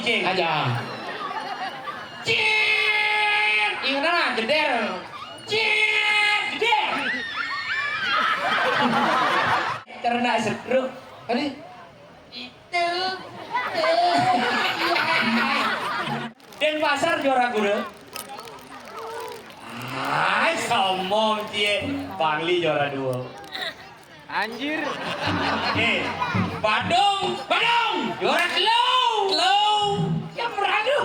Cicing aja. Cing, ingat na jeder. Cing, jeder. Karena setruk, kali itu. Dan pasar juara guru. Ay, sombong cie, Bangli juara 2. Anjir. Badung, juara low, yang meradu.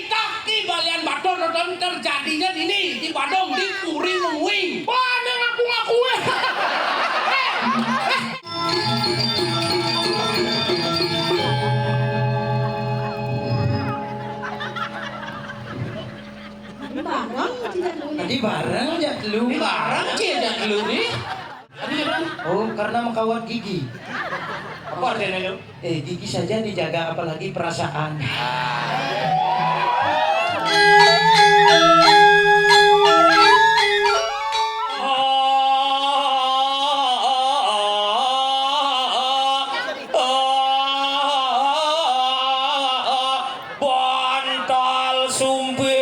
Kaki balian Badung nonton terjadinya di Badung di Puri Wing. Mana ngaku-ngaku ya? Tadi bareng jatlu. Barang cie jatlu nih. Oh, karena mengkawat gigi. Apa artinya itu? Gigi saja dijaga, apalagi perasaan. Bontal Sumpi.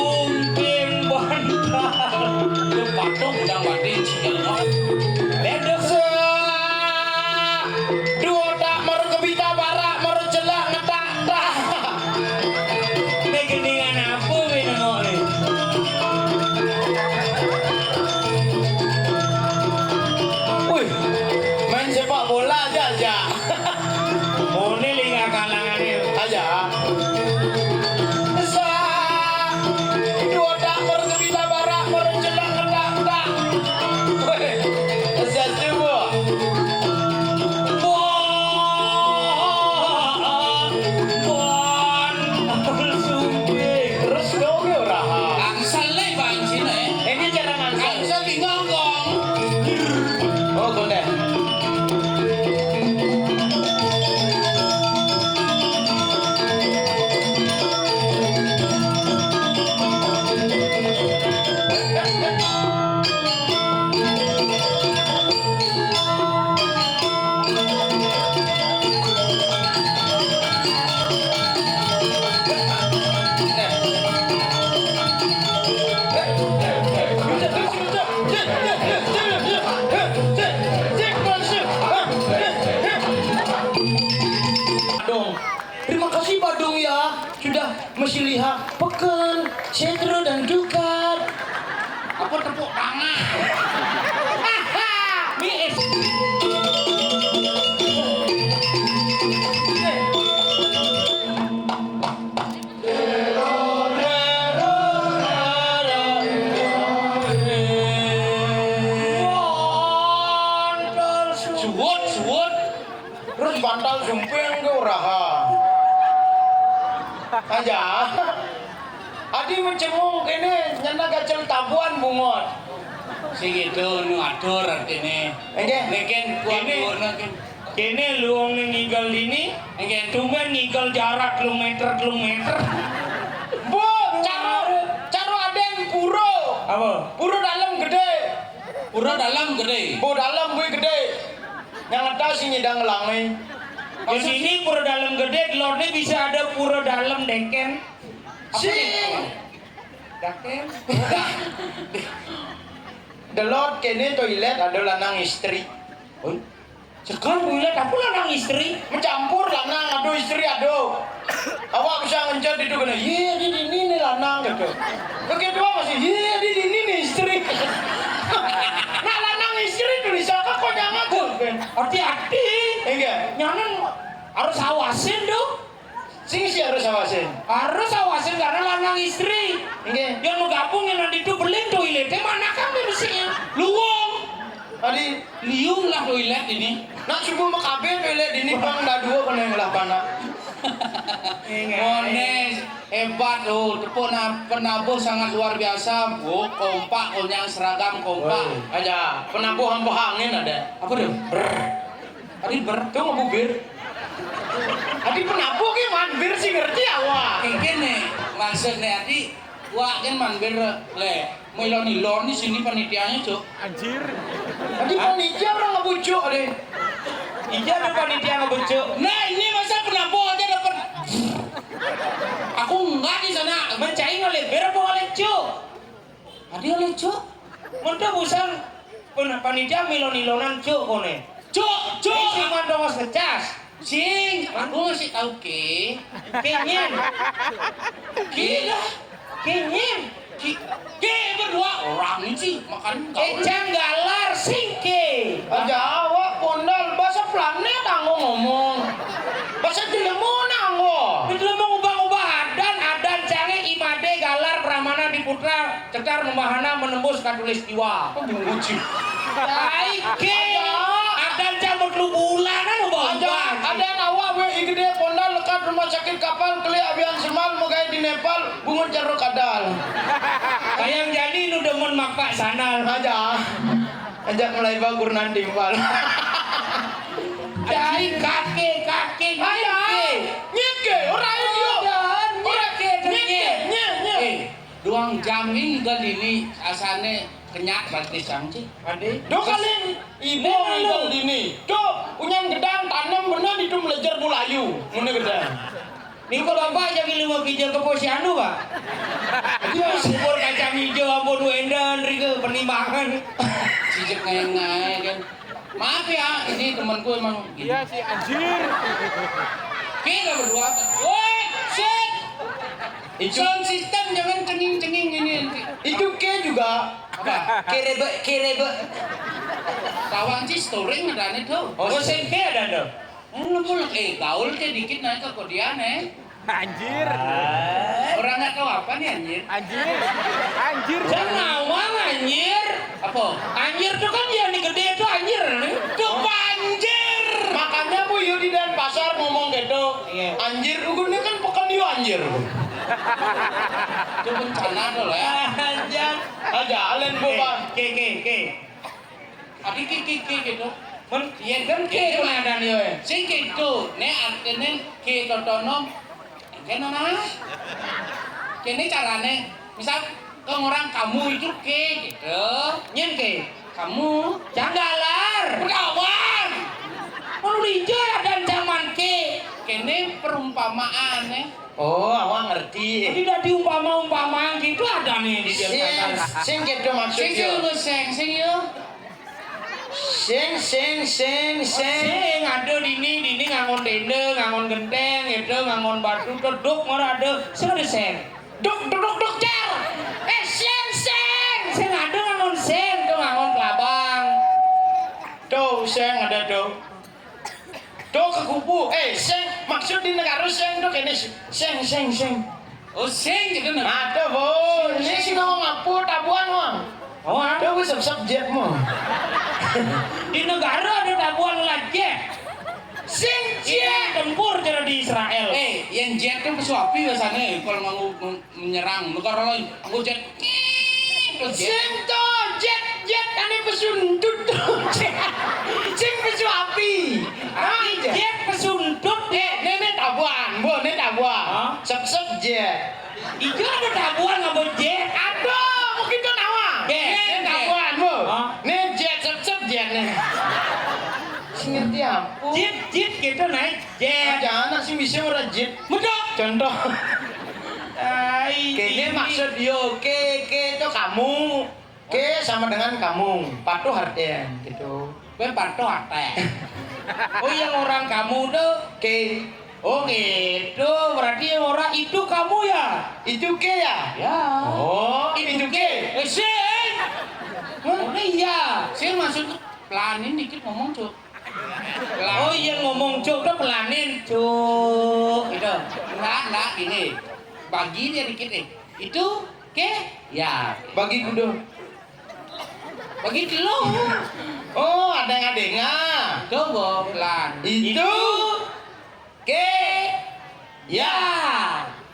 Sumpin Bukan, Setro dan Dukat. Apa tepuk tangan? Ini suwut. Terus bantal sumping ke uraha. Aja. Adi mencemung kene nyana gacel tabuan bungot. segitu nu atur artine. Enggak. Neken kuat neken. Kene lu wong ngigal dini, Neken tumben ngigal jarak kilometer. Bu, caro aden puro. Apa? Puro dalam gede. pura dalam gede. Bu dalam gue gede. Yang atas ini nyedang langai. Di sini pura dalam gede, di luarnya bisa ada pura dalam deken. Sing. Deken. Delot kene toilet ada lanang istri. Oh, sekarang toilet apa lanang istri? Mencampur lanang aduh istri aduh. Awak bisa ngejar itu kena. Iya di ini nih lanang gitu. Kedua masih iya di ini nih istri. Nah lanang istri tuh disangka kok jangan tuh. Hati-hati. Enggak. Nyanan harus awasin dong. Sing sih harus awasin. Harus awasin karena lanang istri. Enggak. Yang mau gabung yang nanti itu beli toiletnya mana kami mestinya? Luwung. Tadi Liung lah toilet ini. nak subuh makabe toilet ini bang dah dua kena yang lah panak. Mones hebat tuh, penabuh sangat luar biasa. Bu, kompak, yang seragam kompak. Aja penabuh hampa angin ada. Apa tuh? Tadi Tuh ngebubir. Adi penabuh ki manbir sih ngerti awak. Kayak nih, maksudnya adi, wah kan manbir le, milon-milon di sini panitianya cuk. Anjir. Adi panitia orang ngebujuk deh. Iya ada panitia ngebujuk. Nah ini masa penabuh aja dapat. Aku enggak di sana. Mencai oleh berapa oleh cuk? Adi oleh cuk. Mudah busan panitia milon-milonan cuk kone. Cuk. Isi mandong secas. Sing, aku ngasih tahu ke. Kenyen. Gila. Kenyen. Ke berdua orang ini sih makan kau. Ejang galar singke. Aja awak pondal bahasa planet anggo ngomong. Bahasa Cilemun anggo. Itu mau ubah-ubah adan cange imade galar pramana di putra cetar membahana menembus katulistiwa. Buci. Saiki adan campur lu bulanan ubah-ubah. Ada yang awak we gede pondal lekat rumah sakit kapal keli abian semal mau gaya di Nepal bungun jaruk kadal. Kayang jadi nu demen makpak sanal. Aja. Ajak mulai bagur nanti pal. Jadi kake Nyeke orang itu. Nyeke. Duang jam ini gal ini asane kenyak berarti sangci. Ade. Do kali ibu ibu ini. Do unyan gedang tanam benar itu melejar mulayu. Mana gedang. Nih kok bapak jadi 5 biji ke posyandu pak? Iya subur kacang hijau ampun wendan rike penimbangan. Sijek ngai kan. Maaf ya, ini temanku emang. Iya sih anjir. Kita berdua. Woi, shit. Sound system jangan cenging-cenging ini. Itu ke juga. Apa? Kerebe. Kawan sih storing ada nih tuh. Oh sengke ada dong. Gaul ke dikit naik ke kodian Anjir. Orang nggak tahu apa nih anjir. Anjir. Jangan anjir. Apa? Anjir tuh kan yang gede itu anjir. Tuh banjir. Makanya Bu Yudi dan pasar ngomong gitu. Iya. Anjir ini kan pekan dia anjir. Itu bencana tuh lah ya. Anjir. Aja alen Bu Bang. Ke. Adik kiki gitu. Men, iya kan ke mana ada nih? Sing gitu. Nih artinya ke totonom. Kenapa? Kini carane, misal ke orang kamu itu ke gitu. Nyen ke. Kamu Janggalar. kawan. Mau dijar dan zaman ke. Kini perumpamaan Oh, awak ngerti. Tidak diumpama-umpamaan gitu ada nih di dalam Sing gitu Sing maksudnya. yuk, sing yuk. Sing. Sing ada dini ngangon tenda, ngangon genteng, itu ngangon batu terduk mana ada. Sing ada seng. Duk cer. Seng. Sing ada ngangon sing, tuh ngangon kelabang. Do seng ada do. Do ke kubu. Seng maksud di negara seng do kene seng. Oh sing gitu nah. Ada bos. Ini sih ngomong ngapur tabuan mah. Oh, Ada gue sep jet mah. di negara ada tabuan lagi. Sing Jet tempur cara di Israel. Yang jet kan pesuapi biasanya kalau mau menyerang negara lain. Aku jet. Sing to jet ane pesundut to. Sing pesuapi. Jet pesundut. Nenek tabuan, bu, nenek tabuan. Sep jet. Ijo ada tabuan ngambil jet. Aduh, mungkin tuh nawa. Nenek tabuan, bu. Nih jet sep jet nih. Sing ngerti apa? Jet gitu naik jet. Jangan sih bisa ora jet. Medok. Contoh. Ai. Kene maksud yo ke itu kamu. Ke sama dengan kamu. Patuh artian gitu. Gue patuh ate. Oh yang orang kamu tuh. Ke Oh gitu. Berarti yang orang itu kamu ya? itu ke ya? Ya. Oh, itu ke. Sing. Oh iya. Sing maksud pelanin dikit ngomong cuk. Oh iya ngomong cuk tuh pelanin cuk. Gitu. Enggak gini. Bagi dia dikit nih. Itu ke ya. Bagi kudu. Bagi dulu. Oh, ada yang adenga. Coba pelan. Itu ke Ya.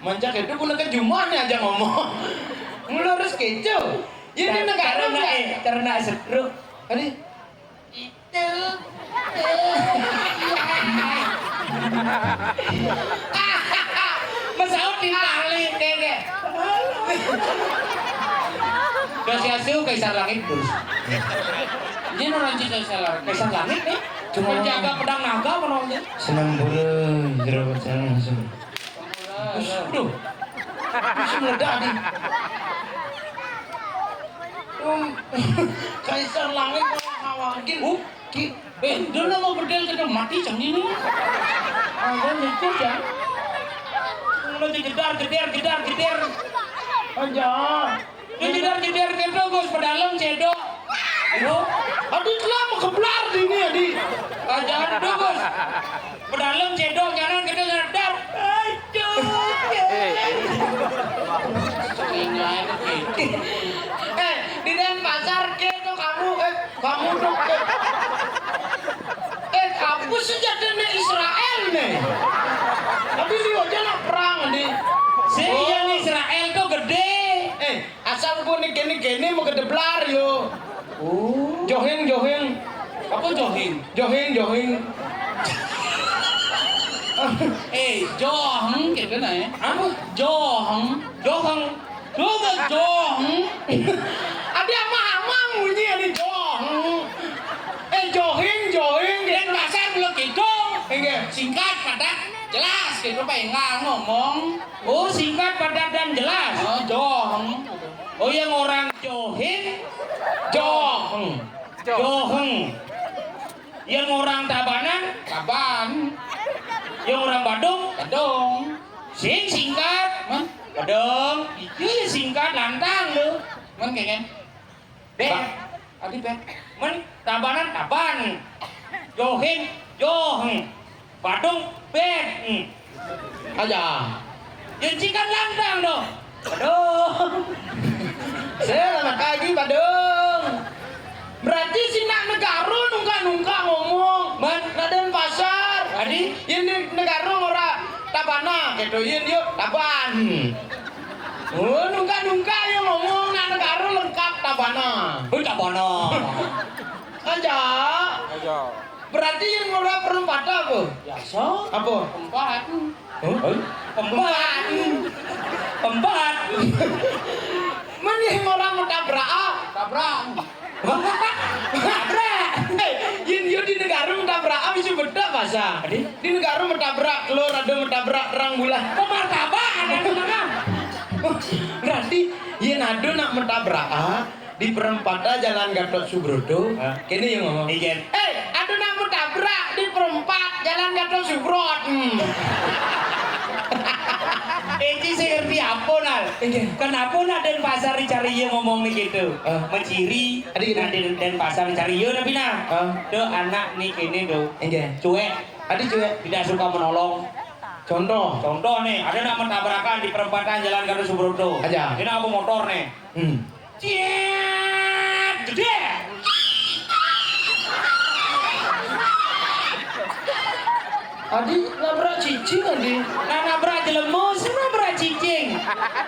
Mancak itu pun ke Jumatnya aja ngomong. Ngelurus keco. Ya di negara karena setruk. Tadi Itu. Masaud ditali kene. Kasiasu kaisar langit bos. Ini orang kaisar langit. Kaisar langit nih. Cuma jaga pedang naga menolnya. senang boleh jerawat senang langsung. Aduh. Bisa meledak nih. Kaisar langit ngawakin. Dulu mau berdel kena mati cang ini. Ada mikir ya. Mulai jedar. Aja. Jedar gitu Gus pedalam cedok. Yo. Aduh telah mau keblar di ini adi. Jangan dulu Gus. Pedalam cedok jangan gitu jedar. Aduh. Di Denpasar ke tuh kamu tuh kamu sejatinya Israel nih. Tapi di wajah nak perang nih. Yang Israel tuh gede. Asal gua nih gini mau kedeblar yo. Oh. Joheng. Apa johing? Joheng. Joheng gitu nah ya. Apa? Joheng. Coba joheng. Ada ama bunyi ada joheng. Joheng. Dan pasar belum gitu. Enggak. Singkat, padat, jelas gitu Pak nggak ngomong. Oh singkat padat dan jelas. Oh joheng. Oh yang orang Joheng. Yang orang Tabanan. Kapan? Yang orang Badung. Kedong. Singkat. Man, Badung. Iya singkat lantang lu. man kayaknya. Bek. Adi bek. Men Tabanan Taban. Joheng. Badung bek. Aja. Yang singkat lantang dong. Badung. Saya lama kaki Badung. Berarti si nak negara nungka ngomong. Raden pasar. Adi. Ini negara ora tabana gitu. Yin yuk taban. Oh nungka yang ngomong nak negara lengkap tabana. Tabana. Aja. Berarti yang ora perempatan apa? Biasa. Apa? Empat. Empat. Mending orang mau tabrak. Tabrak. Tabrak. Yin di negara mau tabrak bisa beda bahasa. Di negara mau tabrak telur ada mau tabrak terang bulan. Pemartabat ada mana? Berarti yin ada nak mentabrak di perempatan Jalan Gatot Subroto. Kini yang ngomong. Ada nak mentabrak di perempat Jalan Gatot Subroto. Eci saya ngerti apa nal? Kenapa nak den pasar dicari ye ngomong nih gitu? Menciri, ada den pasar dicari ye tapi nah. Do anak nih kini do. Cuek. Adik cuek. Tidak suka menolong. Contoh nih, ada nak tabrakan di perempatan Jalan Gatot Subroto. Aja. Ini aku motor nih. Ciet, gede. Adik nabrak cicing adik. Nah nabrak jelemu, nabrak cicing.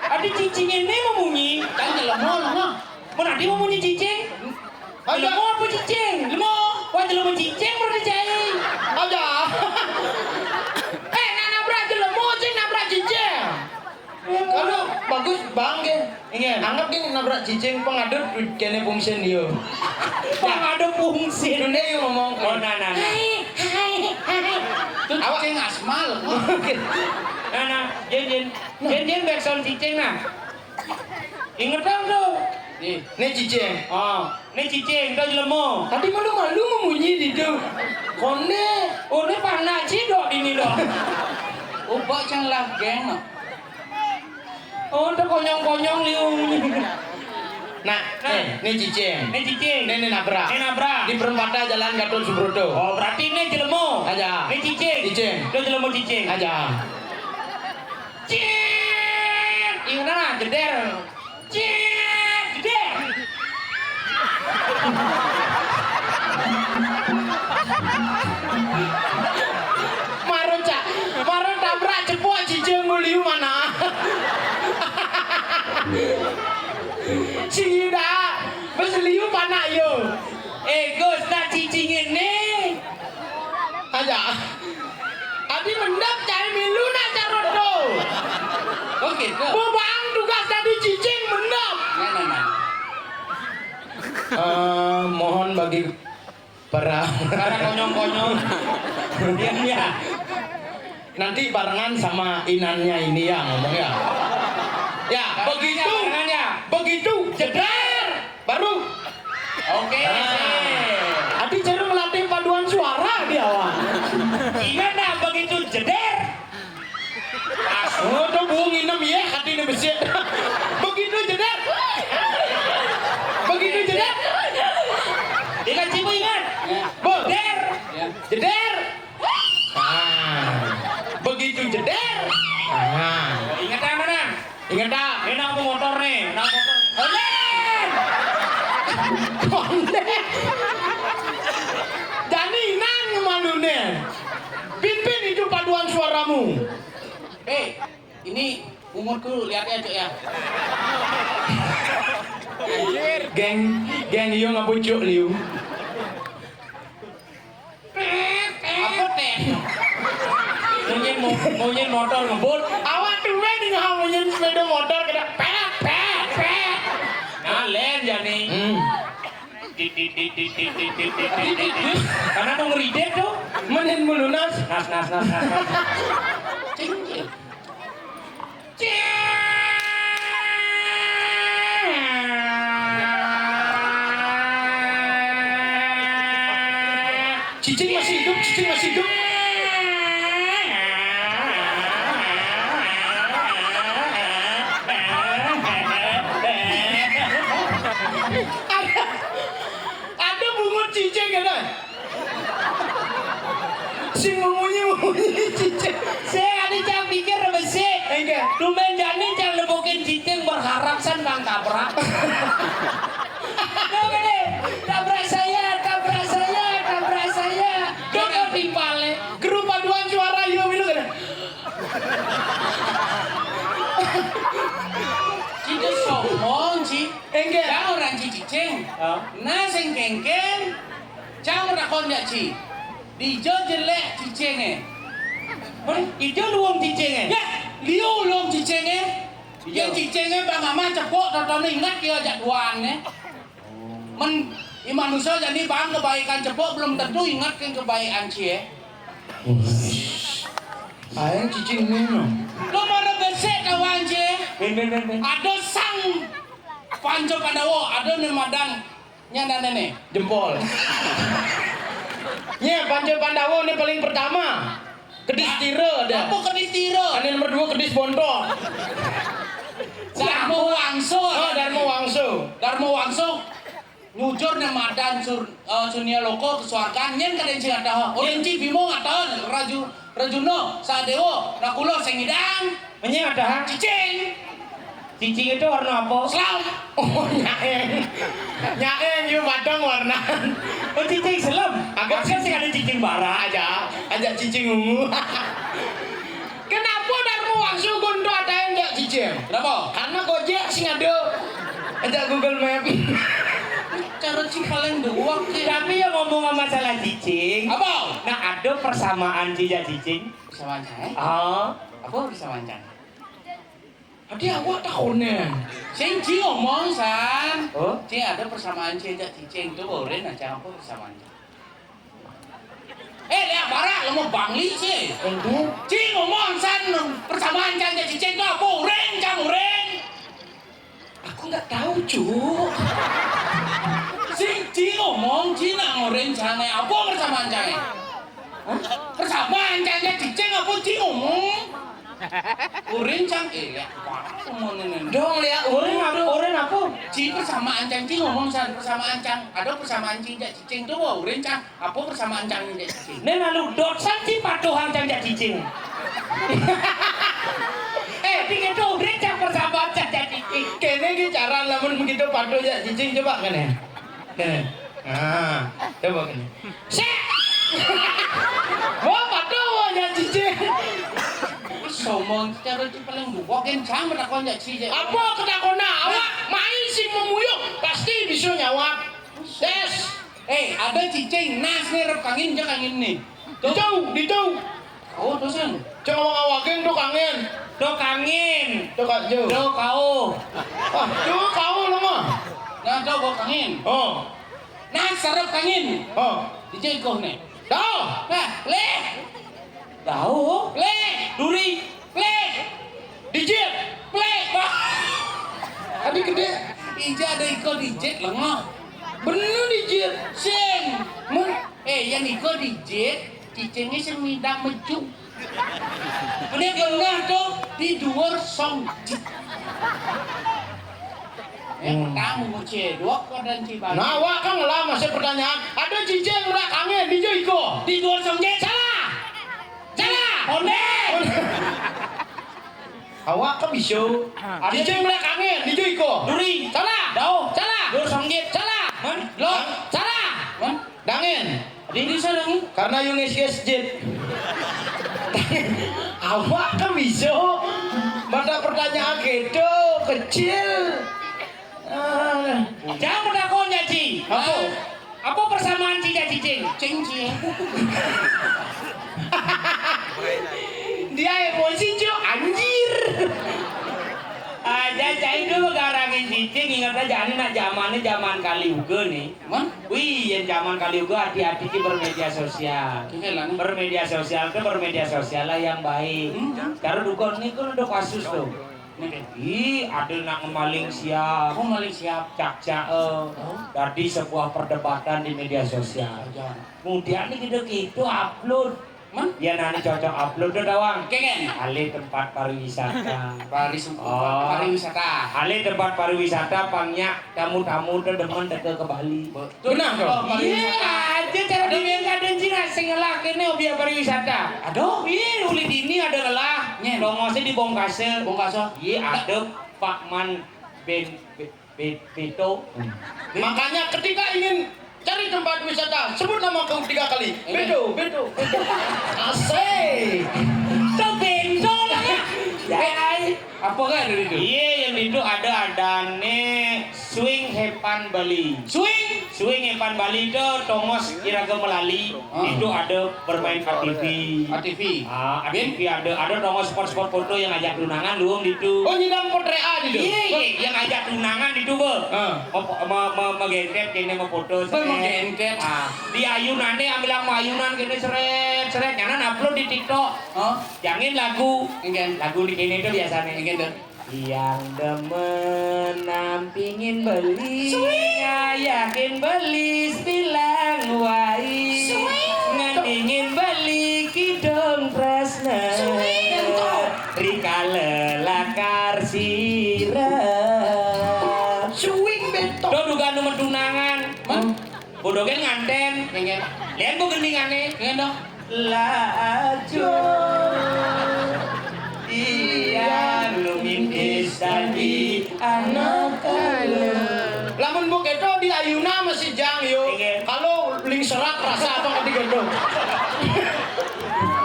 Ada cicing ini memunyi. Kan jelemo lah. Mau nanti memunyi cicing? Jelemu apa cicing? Jelemu. Wah jelemu cicing baru dicari. Aja. Nabrak jelemu, cing nabrak cicing. Kalau bagus bangke. Ingin. Anggap gini nabrak cicing pengadut kene fungsi dia. Ada fungsi. Dunia yang ngomong. Oh nah. Itu cicing asmal. Nah, Jen backsound cicing nah. Ingat dong tuh. Ini cicing. Oh, ini cicing, tuh jelemu. Tadi malu-malu memunyi di itu. Kone. Oh, ini panas sih dok ini dok. Ubah cang lah geng no. Oh, itu konyong-konyong liung. Nah, ini cicing. Ini cicing. Ini nabrak. Ini nabrak. Di perempatan Jalan Gatot Subroto. Oh, berarti ini jelemu. Aja. Ini cicing. Cicing. Itu jelemu cicing. Aja. Cicing. Ini mana? Jeder. Cicing. Jeder. Marun tabrak cepuk cicing muliu mana? Cida, bes liu panak yo. Gus, tak cicing ini. Aja. Adi mendap cari milu nak carot do. Oh gitu. Bang tugas tadi cicing mendap. Nah. Mohon bagi para Karena konyong-konyong. Diam. nanti barengan sama inannya ini ya ngomong ya. Ya, begitu jeder baru. Oke. Adi cara melatih paduan suara di awal. Ingat dah begitu jeder. Oh, tuh buang inem ya, hati ini besit. Begitu jeder. Ingat cipu ingat. Jeder. Ya. Jeder. Begitu jeder. Ingat dah mana? Ingat dah. Ini aku motor nih. Olen. Jadi nang manune. Pimpin itu paduan suaramu. Ini umurku lihatnya cok ya. Geng iyo ngabucuk liu. Apa teh? Mungkin motor ngebut. Awak tuh nih ngamuin sepeda motor kena pet. Nah, len jani. Karena mau ngeridet tuh. Menin melunas. Nas. Cing. Cicing masih hidup. Ada bungut cicing kan? Sing memunyi cicing. Saya ada yang pikir resik. Enggak. Lumayan jani yang lebukin cicing berharap san bang tabrak. Tabrak saya. Dokter timpale. Grup paduan suara yo milu kan? Cida sombong ci. Enggak. Jangan orang cicing. Nah sing kengken. Jangan udah konjak ci. Dijo jelek cicingnya. Itu luang cicingnya. Ya, liu long cicingnya. Yang cicingnya bang mama cepok tonton ingat dia jadwalnya. Manusia jadi bang kebaikan cepok belum tentu ingat kan kebaikan cie. Ayang cicing minum. Lo mana besek kawan cie? Ben. Ada sang Panco Pandawo, ada nemadang nyanda nenek. Jempol. Nya Panco Pandawo ini paling pertama. Kedis tira ada. Apa kedis tira? Ada nomor 2 kedis bontok. Darmo Wangso. Oh, Darmo Wangso. Darmo Wangso. Nyujur namadan Sunia Loko kesuargaan nyen kaden sing ada. Orenci Bimo ngaton Rajuno Sadewo Nakulo sing ngidang. Menyang ada Cicing. cicing itu warna apa? Selam. Oh, nyaeng. Nyaeng yo padang warna. Oh cicing selam. Agak Agak sih ada cicing bara. Aja cicing ungu. Kenapa Darmo Wangso gondo ada yang enggak cicing? Kenapa? Karena Gojek sing ada. Aja Google Map. Cara sih paling doang sih. Tapi yang ngomong masalah cicing. Apa? Nah ada persamaan cicing. Persamaan saya? Oh. Apa persamaan saya? Adi awak tahunnya. Cing ngomong san. Oh. Cing ada persamaan cicing tuh boleh aja apa persamaannya? Lihat barak lo mau bangli sih. Cing ngomong san persamaan cicing tuh apa? Uren. Aku nggak tahu cuk. Cing ngomong Cing ngoren jangan apa persamaan cang? Persamaan cicing apa Cing ngomong? Urin cang ya Dong lihat Oren apa? Cing persamaan cang Cing ngomong san persamaan cang. Ada persamaan cicing tuh urin cang. Apa persamaan cang cicing? Nen lalu dosan sih patuhan cang cicing. Tinggal tuh uren cang persamaan cang cicing. kene ki cara lamun begitu padu ya cicing coba kene. Kene. Ah, coba kene. Sek. Wah, padu ya cicing. Somong cara itu paling buka kan cang bertakon ya cicing. Apa ketakona? Awak main sing memuyuk pasti bisa nyawat. Tes. Ada cicing nas nih rep kangin aja kangin nih. Ditu. Oh dosen. Coba ngawakin tuh kangen. Do kangin. Tuh kak Jo. Do kau. Ah, coba kau lama. Nah do gua kangin. Oh. Nas serep kangin. Oh. Cicing kau nih. Dah. Nah, Tahu. Duri, Dijit. Adi gede. Ija ada iko dijet lengah. Bener dijit. Sing, Mun. yang iko dijet, cicingnya sing midang mejuk. Ini genah tuh di dhuwur song jit. Kamu mau cedok kok dan cibali. Nah, awak kan lama saya pertanyaan. Ada cicing udah kangen di Jo iko. Di dhuwur song jit. Salah. Onde. Awak kan bisa. Cicing udah kangen di Jo iko. Duri. Salah. Dau. Salah. Dur songgit. Salah. Lo, Salah. man, Dangen. di sana nih. Karena Yunis jet. Awak kan bisa. Mata pertanyaan gitu kecil. Jangan berdakonya Ci. Apa persamaan cicing? Cing. Dia emosi cuy, anjir. Aja cai dulu garangin cicing ingat aja ini nak zaman kali uga nih. Man, Wih, yang zaman kali uga hati-hati ki bermedia sosial. kehilangan. Bermedia sosial lah yang baik. Karena dukun ini kan ada kasus tuh. Ih, ada nak ngemaling siap. Aku maling siap. Cak dari sebuah perdebatan di media sosial. Kemudian ini gitu upload. Man, Ya nanti cocok upload tuh dawang. kengen. Ali tempat pariwisata. Pariwisata. Ali tempat pariwisata pangnya tamu-tamu tuh demen deket ke Bali. Benar dong. Iya aja cara dia kadang Cina sing ngelah kene obyek pariwisata. Aduh, iya uli dini ada ngelah. Nyen. Dongose di Bongkase. Bongkase. Iya ada Pak Man Beto. Makanya ketika ingin cari tempat wisata, sebut nama kau 3 kali. Bedo. Asik. Tuh Beto lah. Apa kan dari itu? Iya yang itu ada nih swing hepan Bali. Swing hepan Bali itu Tomos kira-kira melali. Itu ada bermain ATV. ATV. ATV ada Tomos sport foto yang ajak tunangan luang itu. Oh nyidam potrea di Iya, yang ajak tunangan itu be. Menggentet kene mau foto. Menggentet. Di ayunan deh ambil ayunan kene seret. Jangan upload di TikTok. Jangan lagu di kene itu biasanya. Yang demen nampingin beli, yakin beli, bilang wai, ngandingin beli kidong pres Bodogen nganten. Pengen. Lihat bu gendingannya. Pengen dong. Lajo iya lumikis tadi anak kalu. Lamun bu keto di ayuna masih jang yo. Pengen. Kalau ling serak rasa apa ketiga dong.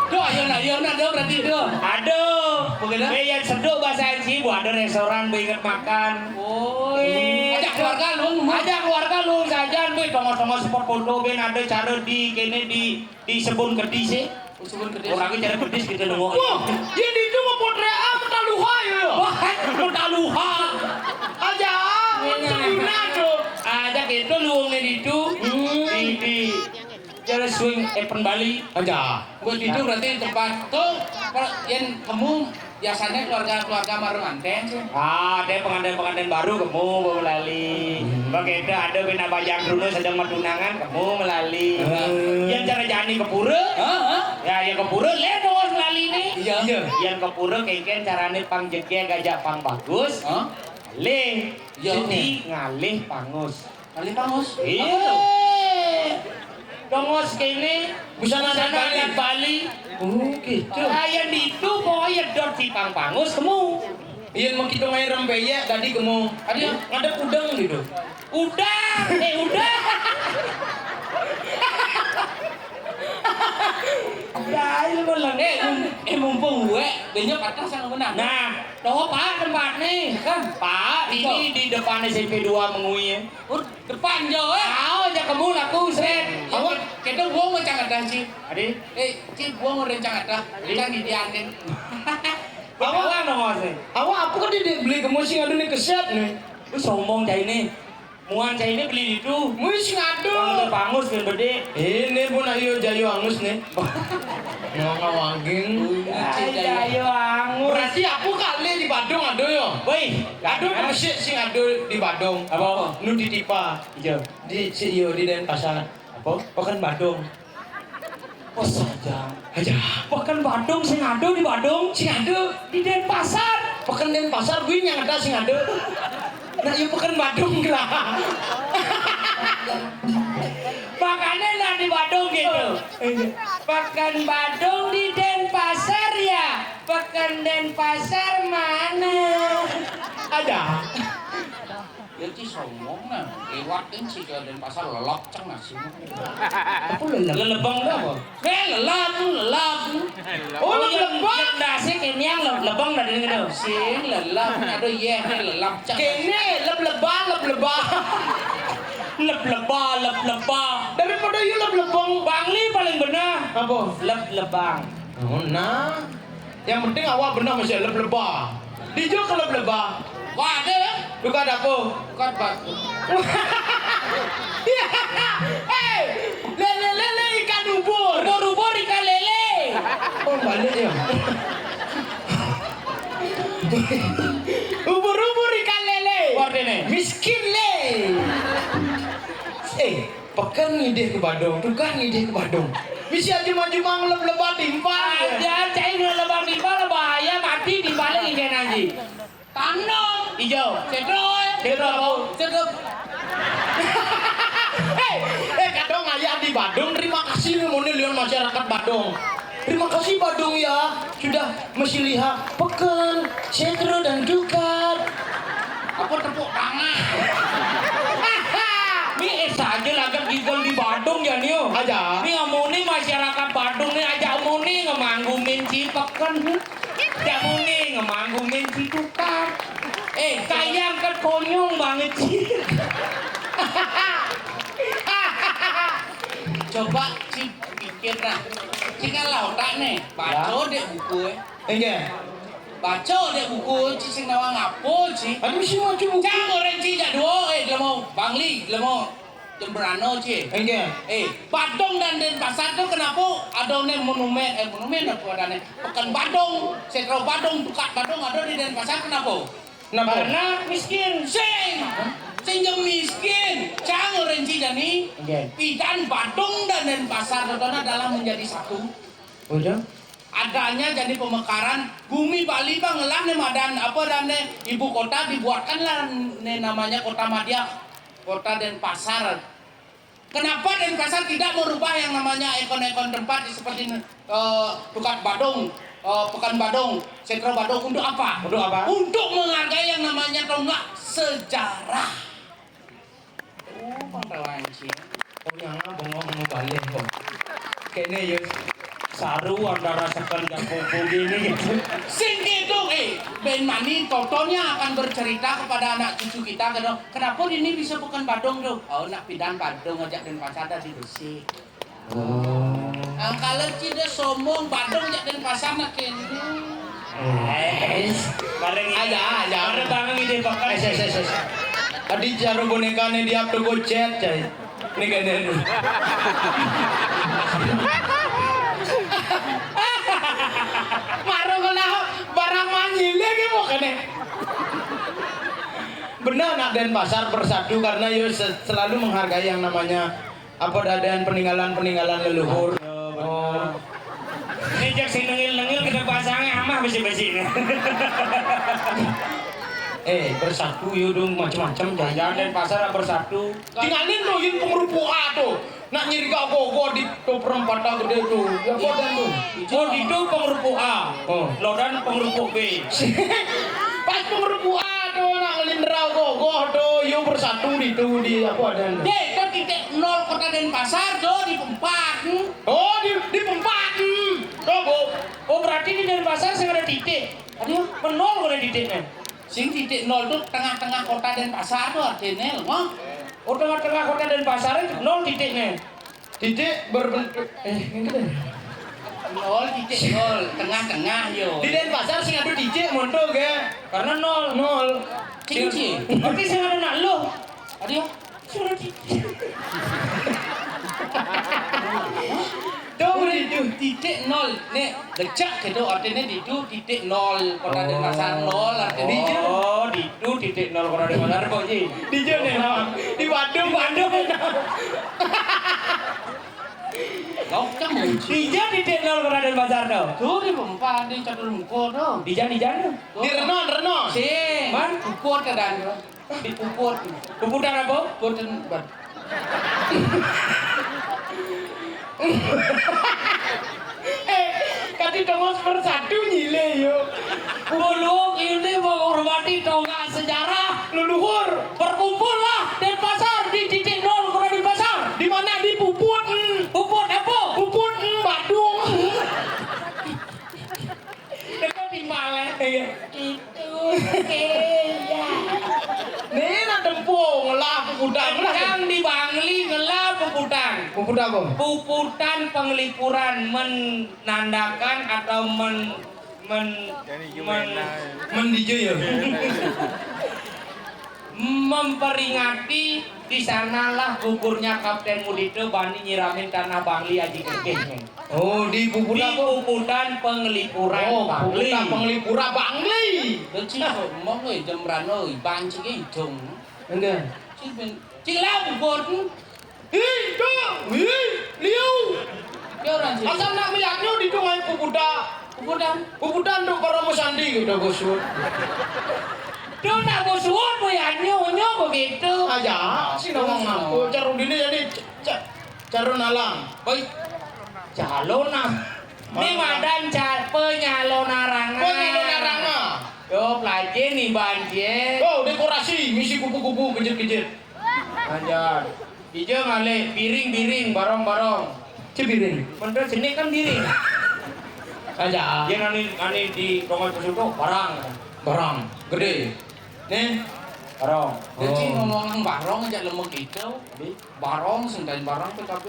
Doh, ayo na doh berarti doh. Aduh, Bagaimana? yang seduk bahasa Inci, bu ada restoran bu inget makan. Woi, ajak keluarga lu. Ajak keluarga lu saja, bu tongos-tongos sport foto ben ada cara di kene di sebun kedis sih. Usubun gede. Orangnya cara kedis gitu nunggu. Wah, jadi itu mau potret apa taluha yo. Wah, taluha. Aja, sebuna tuh. Ajak itu luangnya itu di jalan swing Epen Bali. Aja. Buat itu berarti tempat tuh yang kamu biasanya keluarga marung anten sih. Ada pengantin baru kamu mau melalui. Begitu ada bina bajang dulu sedang tunangan kamu melalui. Yang cara jani ke pura. Ya yang ke pura lihat dong melalui nih. Iya. Yang ke pura kengken carane pang jege gajah pang bagus. Leh. Iya. Jadi ngalih pangus. Kali pangus. Iya. Dongos kene Busana lihat Bali. Oh gitu. Ayan itu pokoknya dot si pang pangus kamu. Iya mau kita main rempeyek tadi kamu. Ada udang gitu. Udah. Ya, ini belang. Mumpung gue banyak atas yang menang. Nah, toh Pak tempat nih. Kan? Pak, ini di depan SMP 2 Mengui. Depan jo Tahu aja kamu laku set. Awak kita buang macam ada sih. Adik, Cik buang rencang ada. Rencang di dianin. awak nongol sih. Awak apa kan dia beli kamu sih ngadu nih keset nih. Lu sombong cah ini. Muan cah ini beli itu. Mu sih ngadu. Pangus pangus ben bede. Ini pun ayo jayo angus nih. Ngawanging. Ayo angus. Berarti aku kali di Badung ado yo. Woi, Aduh masih sing ado di Badung. Apa? Nu ditipa. Ijo. Di yo di Denpasar. Apa? Pekan Badung. Oh saja. Aja. Pekan Badung sing ado di Badung. Sing ado Di Denpasar. pekan Denpasar gue yang ada sing ado. Nah iya pekan Badung lah. Makanya lah di Badung gitu. Pekan Badung di Denpasar ya. Pekan Denpasar mana? Ada. Ya ci sombong nah. Lewatin sih ke Denpasar lelap ceng nasi. Apa lelap? Lelebang dah apa? Lelap. Oh lelap. Yang dasik ini yang lebang dari gitu. Sing lelap ada ye lelap ceng. Kene leb-lebah. Leba. Daripada you leb-lebong. Bangli paling benar. Apa? Lebang. Oh nah. Yang penting awak benar masih leb-lebah. Dijo ke leb-lebah. Wah ada. Duka ada apa? Bukan batu. Hei, lele ikan ubur. Ubur ikan lele. Oh balik ya. Ubur ikan lele. Bordene. Miskin le. Pekan ngide ke Badung, tukang ngide ke Badung. Bisa cuma ngeleb-lebah timpal. Aja cai lebang di bawah bahaya mati di balik ikan anjing. Tanong. Hijau. Cedro. Kadang ayah di Badung, terima kasih nih Moni lihat masyarakat Badung. Terima kasih Badung ya, sudah masih lihat pekan, cedro dan dukat. Apa tepuk tangan? Ini saja lagi gigol di Badung ya nih. Aja. Ini ngomongin masyarakat Badung nih aja ngomongin ngemanggumin cipekan. Ngomongin ngemanggumin cipukan. Kayang kan konyong banget sih. Coba Ci pikir lah. Ci kan lautan nih. Baca deh buku Enggak. Baca deh buku Ci sing nawang ngapo Ci. Aduh sih mau coba. Cang orang Ci jadwo dia mau Bangli, dia mau Jemberano Ci. Enggak. Badung dan Denpasar tuh kenapa ada nih monumen apa ada nih Pekan Badung, Sentral Badung, Tukat Badung ada di Denpasar kenapa? Karena miskin. Sing miskin, cang orang Ci jani. Pidan Badung dan Denpasar tentunya adalah menjadi satu. Udah. Adanya jadi pemekaran bumi Bali bang lah nih madan apa dan ibu kota dibuatkanlah nih namanya kota Madia, kota Denpasar. Kenapa Denpasar tidak merubah yang namanya ikon-ikon tempat seperti Tukat Badung, Pekan Badung, Sekro Badung untuk apa? Untuk apa? Untuk menghargai yang namanya tonggak sejarah. Oh, pantalanci. Oh jangan bengong balik kok. Kayaknya ya Saru antara sekan dan kumpul gini gitu. Sing itu, Ben Mani totonya akan bercerita kepada anak cucu kita, kenapa ini bisa bukan Badung tuh? Oh, nak pindah Badung ajak Denpasar dah dibersih. Kalau tidak somong Badung ajak Denpasar nak kini. Bareng aja. Bareng banget ide bakal. Tadi cara bonekanya dia tuh gocet cai. Ini kayaknya. Marah kalau barang manyile gitu bukannya. Benar nak Denpasar bersatu karena yo selalu menghargai yang namanya apa dadaan peninggalan leluhur. Oh. Ini jak si nengil kita pasangnya amah besi-besi. Bersatu yo dong macam-macam Jangan Denpasar bersatu. tinggalin lo yang pengerupuan tuh. Nak nyiri kau go di perempatan gede tuh. Ya kau dan tuh. Oh, itu pengerupuk A. Oh. Lodan pengerupuk B. Pas pengerupuan tuh nak ngelinderau go tuh yo bersatu di apa dan. Itu titik nol kota Denpasar tuh di Pempat. Oh di Pempat. Oh, berarti di Denpasar sing ada titik. Aduh, penol ada titiknya. Sing titik nol tuh tengah-tengah kota Denpasar tuh artinya, loh. Oh, tengah-tengah kota Denpasar itu 0 titiknya. Titik berbentuk gitu deh. Nol titik nol, tengah-tengah yo. Di Denpasar sing ada titik montok ya. Karena 0. Cici. Berarti sing ada nak lo. Aduh. Sing ada titik. Tuh itu titik nol. Nih, lecak gitu artinya itu titik nol kota Denpasar nol artinya. Oh, itu titik 0 kota Denpasar kok, Ji. Di Jone di Bandung. Kau kan muncul. Dija titik 0 kota Denpasar tuh. Tuh di Pempat di Cadulungko tuh. Dija tuh. Di Renon. Sing. Man? Puput kadang tuh. Di puput. Puputan apa? Puputan Kati tongos bersatu nyile yo. Ulung ini menghormati tonggak sejarah Leluhur. berkumpullah Denpasar di titik 0 kota Denpasar. Di mana di Puput. Puput apa? Puput Badung. Dekat di Malay. Itu Nih nak tempung lah Puputan. yang di Bangli ngelah puputan. Puput apa? Puputan penglipuran menandakan atau Mendijo ya. memperingati di sanalah gugurnya Kapten Mudito Bani nyiramin tanah Bangli Aji Kekehnya. Oh di Puput Di apa? puputan penglipuran Oh Bangli. Puputan Penglipura Bangli. Chứ mong người dầm ra nơi ban chỉ cái trùng Enggak. chứ bên chỉ lao một cột Liu. kêu là gì Asal nak melihatnya di tungai Puputan Puputan tuh para musandi gitu bosur. Dia nak bersuara pun ya nyonya begitu. Aja sih ngomong aku carun ini jadi carun alam. baik Calon nah. Ini madan penyalon arangan. Penyalon arangan. Yo pelajin nih banjir. Oh dekorasi misi kupu-kupu kejir-kejir. Anjar. Hijau ngale biring-biring barong-barong. Cibiring. Bener sini kan biring. Aja. Dia nani di rongal pesuto barang. Gede. Nih. Barong. jadi ngomong barong aja lemuk itu barong sendiri barong PKB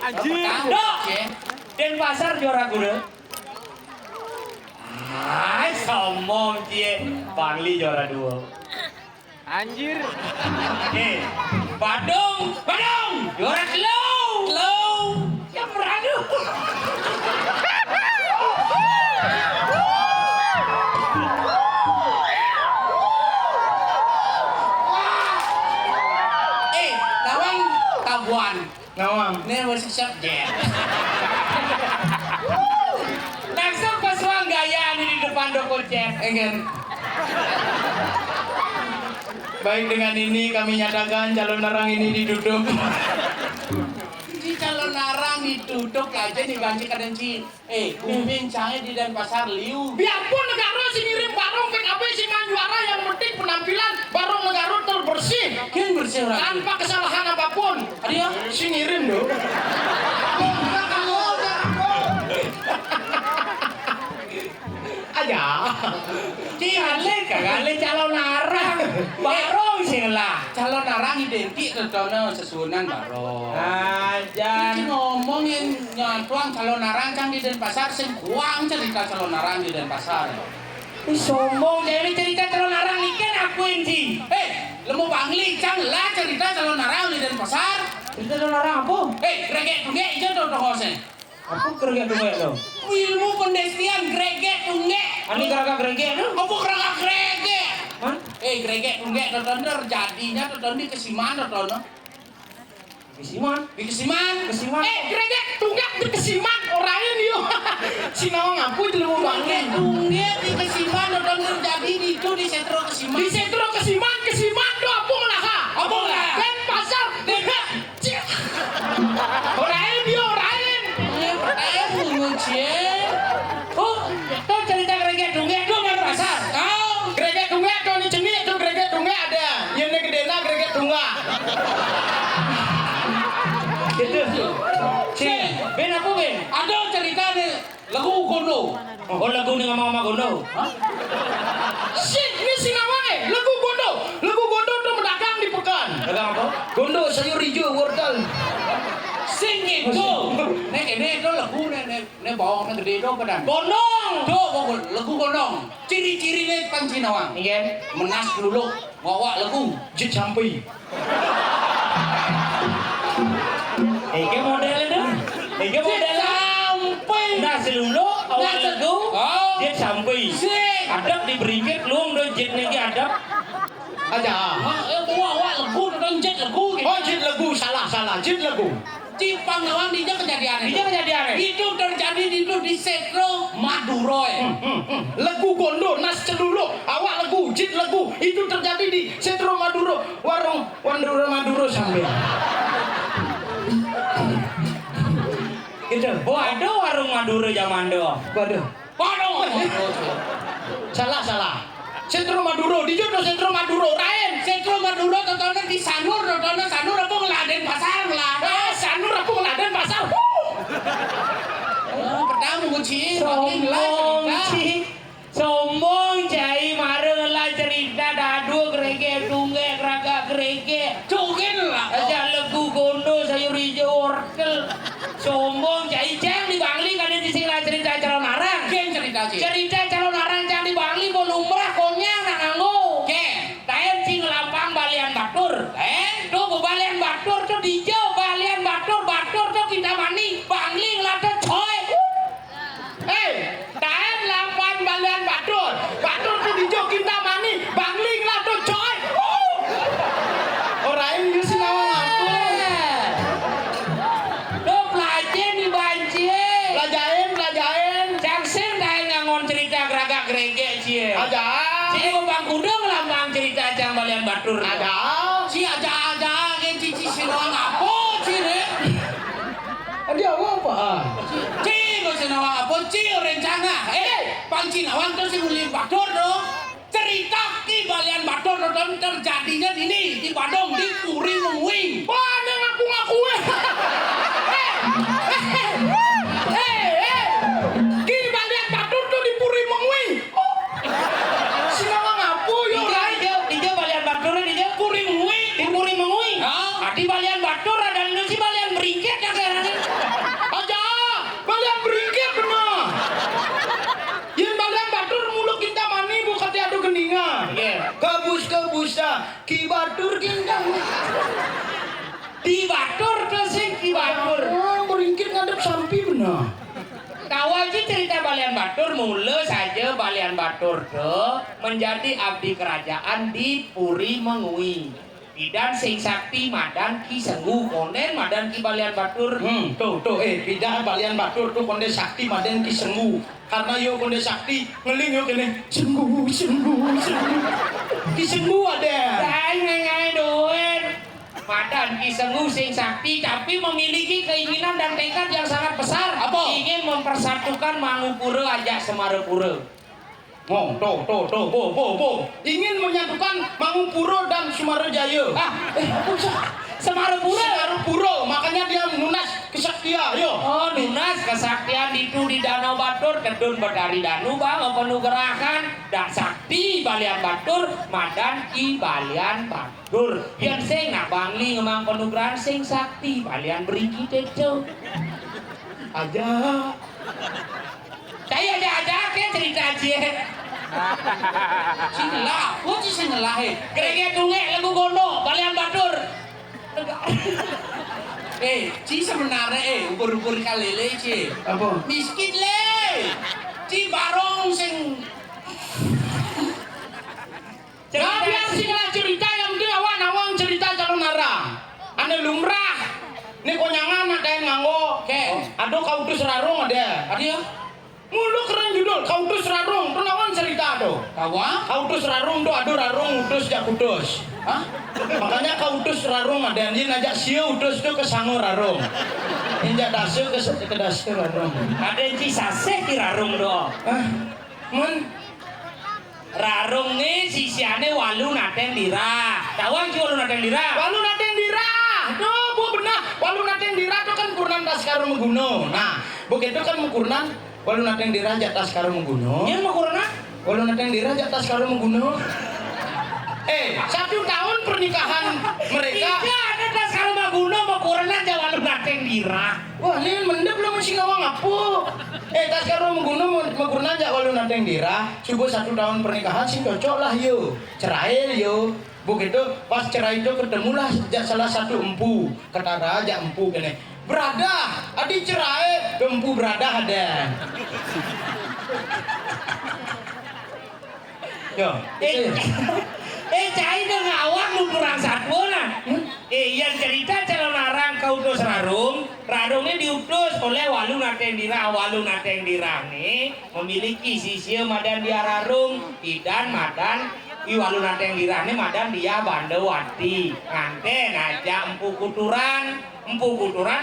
Anjir. Dok. Denpasar juara kuda. Sombong cie. Bangli juara 2. Anjir. Badung juara slow. Yang beradu. Nawang Tabuan Ngawang. ini masih siap jet Langsung pesuang gaya di depan Doko Cek. engen Baik, dengan ini kami nyatakan calon narang ini ditutup. Ci calon narang ditutup aja nih ganti kadenci. Kumping canggih di Denpasar liu. Biarpun negara si ngirim barong PKB si juara, yang penting penampilan barong negara terbersih Kian bersih orang. tanpa kesalahan apapun. Dia Si ngirim dong. Aja. Ci kagale calon narang. Barong sih lah. calon narang identik tertono sesunan baro. Ajan. Ini ngomongin nyatuang calon narang cang di Denpasar sing kuang cerita calon narang di Denpasar. Ih, sombong jadi cerita calon narang ikan akuin sih. Lemu bangli cang lah cerita calon narang di Denpasar. Cerita calon narang apa? Greget tunggek aja tuh hose. Apa kerja tunggu itu? Ilmu pendestian greget tunggek. Ani kerja kerja itu? Apa kerja greget? Man? Greget tunggek terjadinya terjadi di Kesiman tertono. Kesiman. Di Kesiman. Kesiman. Greget tunggak di Kesiman orangnya nih. Sinawang ngapu itu lemu bangli. Greget tunggek di Kesiman tertono terjadi di itu di Sentro Kesiman. Di sentro Kesiman do apung lah ha. Apung lah. Denpasar. Orain dia orain. Oh, itu cerita kerja tunggak itu kan pasar. Kau Greget tunggak do ni jenis itu greget tunggak ada. Yang ni gedena greget tunggak. Gitu. Si, Ben apa Ben? ada cerita nih lagu gondo. Oh, lagu nih ngomong-ngomong gondo. Shit, ni Sinawang lagu gondo. Lagu gondo tu mendagang di pekan. Dagang apa? Gondo sayur hijau wortel. Sing itu. Nek ini itu lagu nek bawang nek gede itu badan. Gondong. Tuh lagu gondong. Ciri-cirinya Pancinawang. Iya. Menas dulu ngawak lagu. Jit sampai. Iki model itu. Iki model. Sampai. Nah, selulu awal lagu. Oh. Dia sampai. Sing. Adap di beringkit luang do jet niki adap. Aja. Ngawak lagu dan jet lagu. Oh, jit lagu salah. Jit lagu. Cipang Nawang dia kejadian Dia kejadian. itu terjadi di Setro Maduro. Lagu gondo nas celulu awak lagu jit lagu itu terjadi di Sentro Maduro warung Maduro sampai Gitu. Oh, ada warung Maduro zaman do. waduh Waduh. salah Sentro Maduro di jodoh Sentro Maduro rain Setro Maduro tontonan di Sanur Sanur apa ngeladen pasar ngeladen. Sanur aku ngeladen pasar Pertama kunci Sombong sih. Sombong cai mareng lah cerita dadu grege tunggek raga grege. Cungin lah. Aja lagu gondo sayur hijau wortel. Sombong cai jang di Bangli kan di sini cerita calon narang. Ken cerita sih. Cerita calon narang jang di Bangli mau lumrah konyang nak nganggo. Ken. Taen sing lampang balian batur. Tuh balian batur tuh dijauh balian batur tuh kita mani Bangli ngelatot coy. taen lapan balian batur tuh di Jokinta Mani bangling lah tuh coy orang ini Sinawang aku Tuh pelajen di banjir. pelajain Jaksen taen ngangon cerita geragak gerege cie. aja Cie bang kudung lambang cerita jang balian batur. ada Si aja Ken cici Sinawang apa sih nek? dia apa Ci Sinawang apa ci rencana. Pancinawang terus si Mulim Batur dong. Cerita di Balian Batur dan terjadinya di Badung di Puri Menguing. wah dia ngaku di balian batur tuh di Puri Mengui Sinawang ngapu yo Dijauh balian batur dijauh Puri Menguing. di Puri Mengui. Hah? Di balian batur ada di si balian beringkit ya kan. aja balian beringkit bener yang balian batur muluk kita mani bukan tiadu geningan Iya. kebusa ki batur kita Di batur tuh sing di batur. beringkit ngadep sampi bener Tahu aja cerita balian batur mula saja balian batur tuh menjadi abdi kerajaan di Puri Mengui. Bidan sing sakti madan ki senggu konen madan ki balian batur. tuh pindah balian batur tuh konde sakti maden ki sengu karena yo konde sakti ngeling yo kene sengu ki sengu ada Saya badan Ki Sengu sing sakti tapi memiliki keinginan dan tekad yang sangat besar. Apa? Ingin mempersatukan Mangupura ajak Semarapura. Tuh. Ingin menyatukan Mangupura dan Sumarajaya. Semarapura. Semarapura, makanya dia nunas kesaktian. Yo. Oh, nunas kesaktian itu di Danau Batur, kedun Betari Danu bang, penugerakan dan sakti balian Batur, madan Ki balian Batur. Yang sing nak bangli ngemang penugerakan sing sakti balian beriki teco. Aja. Saya ada kan cerita aja. Sing lah, kok sing lah Gereja tunge lagu gono balian Batur. Ci sebenarnya ukur-ukur kalele ci. Apa? Miskin le. Ci barong sing Nah, biar singlah cerita yang penting awak nawang cerita calon narang. Ane lumrah. Ini konyangan ada yang nganggo. Aduh kautus rarung ada. Adia. Mulu keren judul kautus rarung. Tuh nawang cerita tuh. Kawa? Kautus rarung tuh aduh rarung utus jak kudus. Hah? Makanya kautus rarung ada yang ngajak siu utus tuh ke sangu rarung. Injak dasu ke dasu rarung. Ada yang cisase di rarung doh. Rarung nih sisiane walu nateng dira. Tawang ci walu nateng dira. Walu nateng dira. Tuh bu benar. Walu nateng dira tuh kan kurnan tas karo mengguno. Nah, begitu kan mengkurnan walu nateng dira jak tas karo mengguno. Yang mau kurang? Walu nateng dira jak tas karo mengguno. 1 tahun pernikahan mereka. Iya ada tas kalau Maguno mau kurang aja walu nateng dira. Wah, ini mendep lo masih ngawang apa? Tas karo mengguno mau kurang aja walu nateng dira. Subuh 1 tahun pernikahan sih cocok lah yo. Cerai yo. Begitu pas cerai itu ketemulah salah satu empu. Ketara aja empu gini. Berada, adik cerai, empu berada ada. Yo, Cai dong awak lu kurang satu nah. Yang cerita calon narang kau utus rarung, rarungnya diutus oleh walu nateng dira nih memiliki sisi madan dia rarung, idan madan walu nateng dira nih madan dia Bandewati. Nganten aja empu kuturan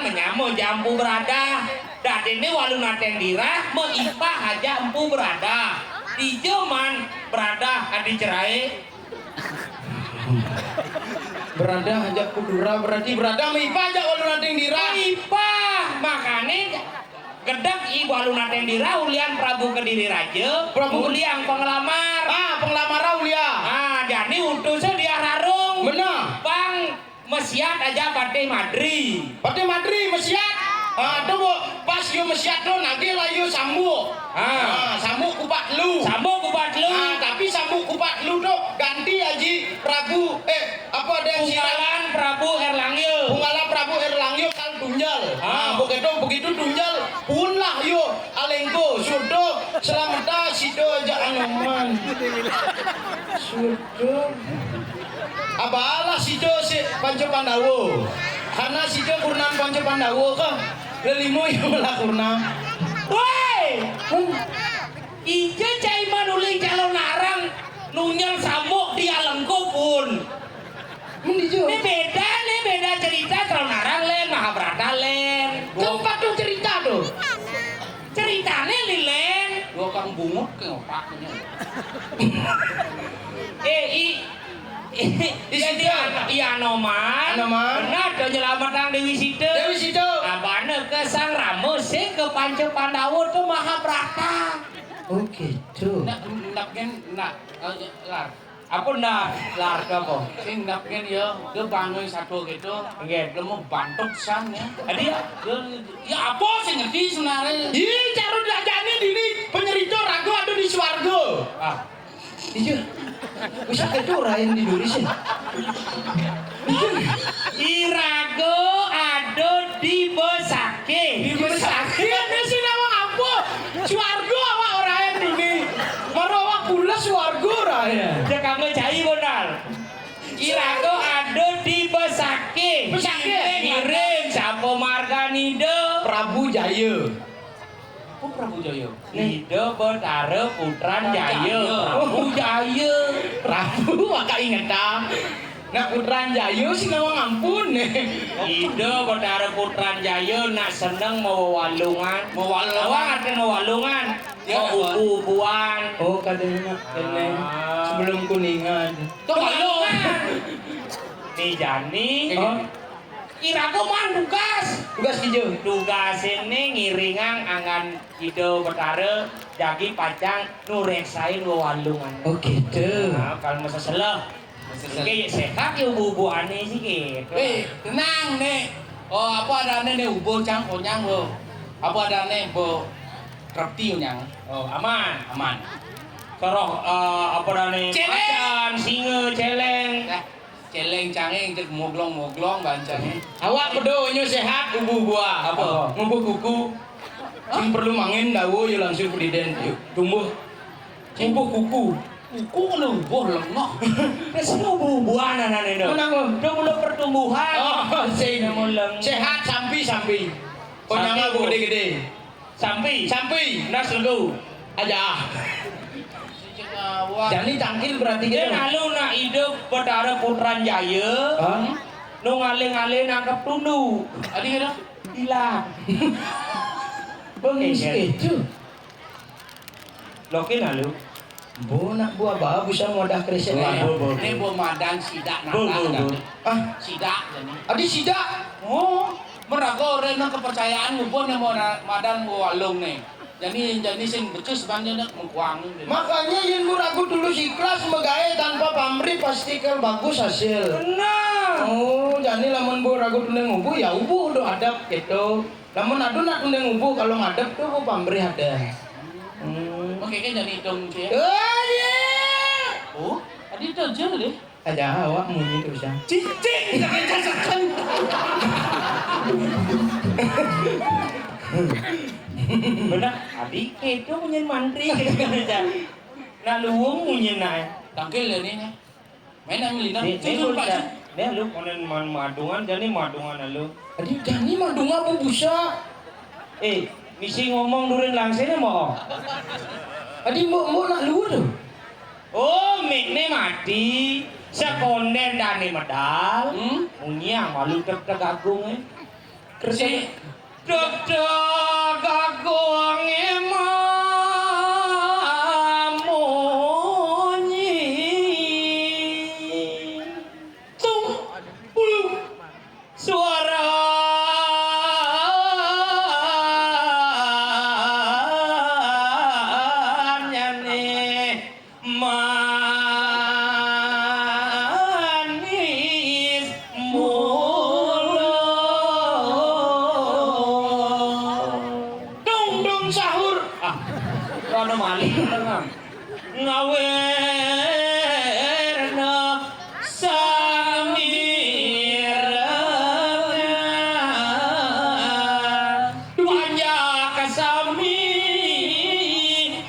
menyamu jambu berada. Dan ini walu nateng dira mengipah aja empu berada. Di zaman berada adi cerai. Berada ajak kudura berarti berada mipah aja walu nateng dira. Mipah makanya gedek ibu walu nateng dira ulian Prabu Kediri Raja. Prabu ulian penglamar. Penglamar ulia. Jadi utusnya dia rarung. Benar. Bang mesiat aja Pate Madri. Pate Madri mesiat. Tuh bu, pas yo mesiat tuh nanti lah yo sambuk. Sambuk kupat lu. Tapi sambuk kupat lu tuh ganti aji Prabu apa ada yang Punggalan Prabu Erlangyo. Punggalan Prabu Erlangyo kal tunjal. Begitu tunjal pun lah yo alengko sudo selamata sido aja anoman. Sudo. Abalah sido si Panca Pandawa. Karena sido kurnan Panca Pandawa kan. Lelimo yang lah kurna. Woi, Ije cai manuling calon narang nunyel samuk dia lengkuk pun. Ini beda cerita calon narang len Mahabharata len. Tempat tuh cerita tuh. Ceritanya lilen. Gua kang bungut ke otaknya. Jadi Anoman. Benar tuh nyelamatkan Dewi Sita. Abana ke Sang Rama sih ke Panca Pandawa tuh Mahabharata. Oh gitu. Nak lar. Apa nak lar ke apa? Sing nak kan ya, dia bangun satu gitu. Nggih. Dia mau bantuk sang ya. Adi Ya apa sih ngerti sebenarnya? Ih, carut dajane dini penyerita ragu ada di swarga. Iya. Bisa kedorain di Indonesia. Irago ado di Besake. Ini sih nama apa? Swarga awak orang ini. Maro awak pula swarga raya. Cek kamu cai benar. Irago ado di Besake. Ngirim Sapo Marganido. Prabu Jaya. Oh Prabu Jaya. Nido Betara Putran Jaya. Prabu Jaya. Prabu maka inget dah. Nak Putran Jaya sih ngawang ampun. Ide Betara Putran Jaya nak seneng mau walungan. Mau walungan. Awak ada mau walungan. Ya, Mau ubu-ubuan. Oh katanya kene sebelum kuningan. Tuh walungan. Nih Jani. Oh, Kira aku mang tugas. tugas hijau. Tugas ini ngiringan angan ide Betara jagi pacang nureksain walungan. Oh gitu. Nah, kalau masa selah. Oke, sehat ya ubu-ubu aneh sih gitu. Tenang nih. Oh, apa ada nih ubo cang konyang lo. Apa ada nih bo reptil nyang. Oh, aman. Aman. Soroh apa nih? Celeng. Macan, singa, celeng. Dah. Celeng cangeng cek moglong bancangnya. Awak bedonya sehat ubu buah. Apa? Ngubuh kuku. Sing perlu mangin dawo ya langsung presiden yuk tumbuh. Ngubuh kuku. Kuku kan ubuh lengok. Biasanya ubu-ubuan anak itu. Kenapa? Udah mulai pertumbuhan. Oh, Udah mulai sehat sampai. Konyangnya bu gede-gede. Sampai. Sampai. Nas lego. Aja. Cek awak. Jadi tangkil berarti Dia gitu. ngalu nak hidup Betara Putran Jaya. Hah? Nu ngalih-ngalih nangkep tundu. Adi kira. Hilang. Bang itu. Lokin lalu. Bu nak buah bah bisa modah kresen ya. Ini bo madang sidak Bu. nakal. Ah, Sidak jadi. adi sidak. Oh, merago rena kepercayaan ngumpul nih mau madang bo walung nih. Jadi sing becus banyak nak mengkuang. Makanya yang ragu dulu ikhlas megawe tanpa pamrih pasti kan bagus hasil. Benar. Oh, jadi lamun bu ragu tundeng ubu ya ubu udah adab gitu. Lamun adu nak tundeng ubu kalau ngadep tuh bu pamrih ada. Oke kan jadi dong sih. Oh iya. Oh, adi itu aja deh. Aja awak munyi terus ya. Cicing, jangan casakan. Benar. Adik itu punya mantri gitu. Nak luwung punya naik. Tangkil ya nih. Main ambil lina. Ini Cicing pak. Dia lu konen madungan jadi madungan lu. Adi jani mah dunga bu busa. Misi ngomong durin langsung mau. Adi mau nak luar tuh. Oh, mikne mati. Sekonden dani medal. Munyang malu tek agung. Si Tek agung munyi. Tung bulu suara manis mulut. Dung sahur. Kono mali tengah. Ngawerna samirna Wanya kasami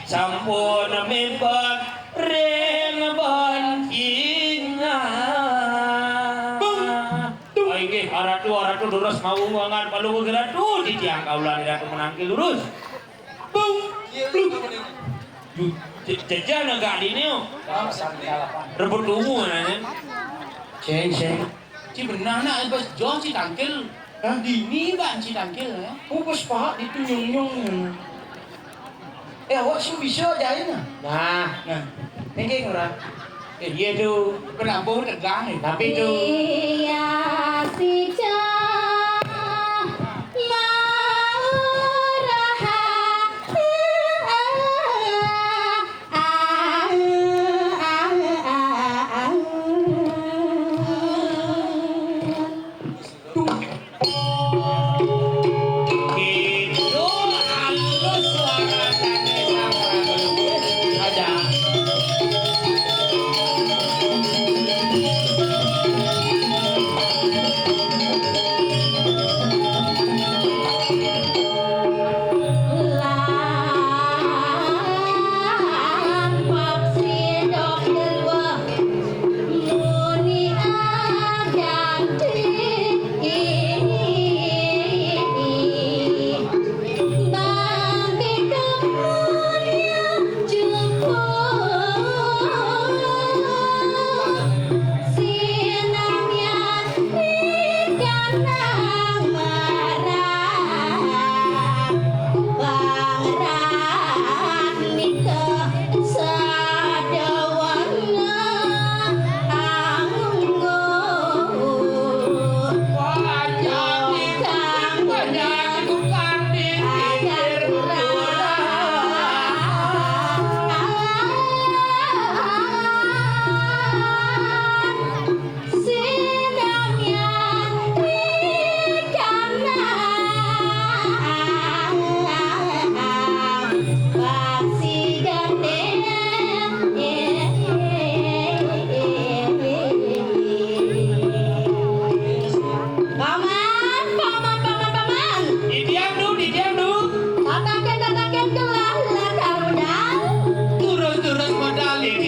sampun mebak ring banjina. Oh inggih aratu lurus mau ngangan palu geratu di tiang kaulan ratu menangki lurus. Bung. Jajan agak ini rebut ungu nanya. Ceng. si benar nak bos John si tangkil. Dini bang si tangkil ya. Oh bos pak itu nyung. Awak sih bisa ajain Nah, ini orang. iya tuh. Kenapa tegang nih? Tapi tuh Iya si itu halus suara tadi Ada.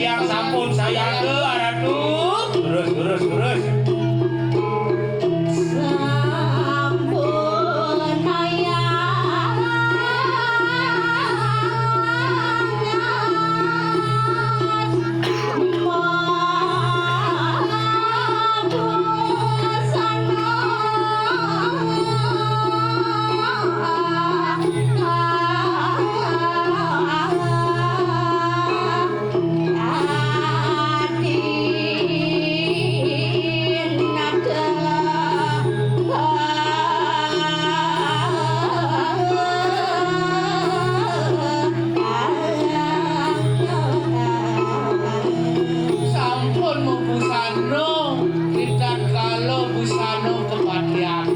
tiang sampun sayang ke aratu. Terus. Sampun Sampun mau busano, kita kalau busano kepatihan.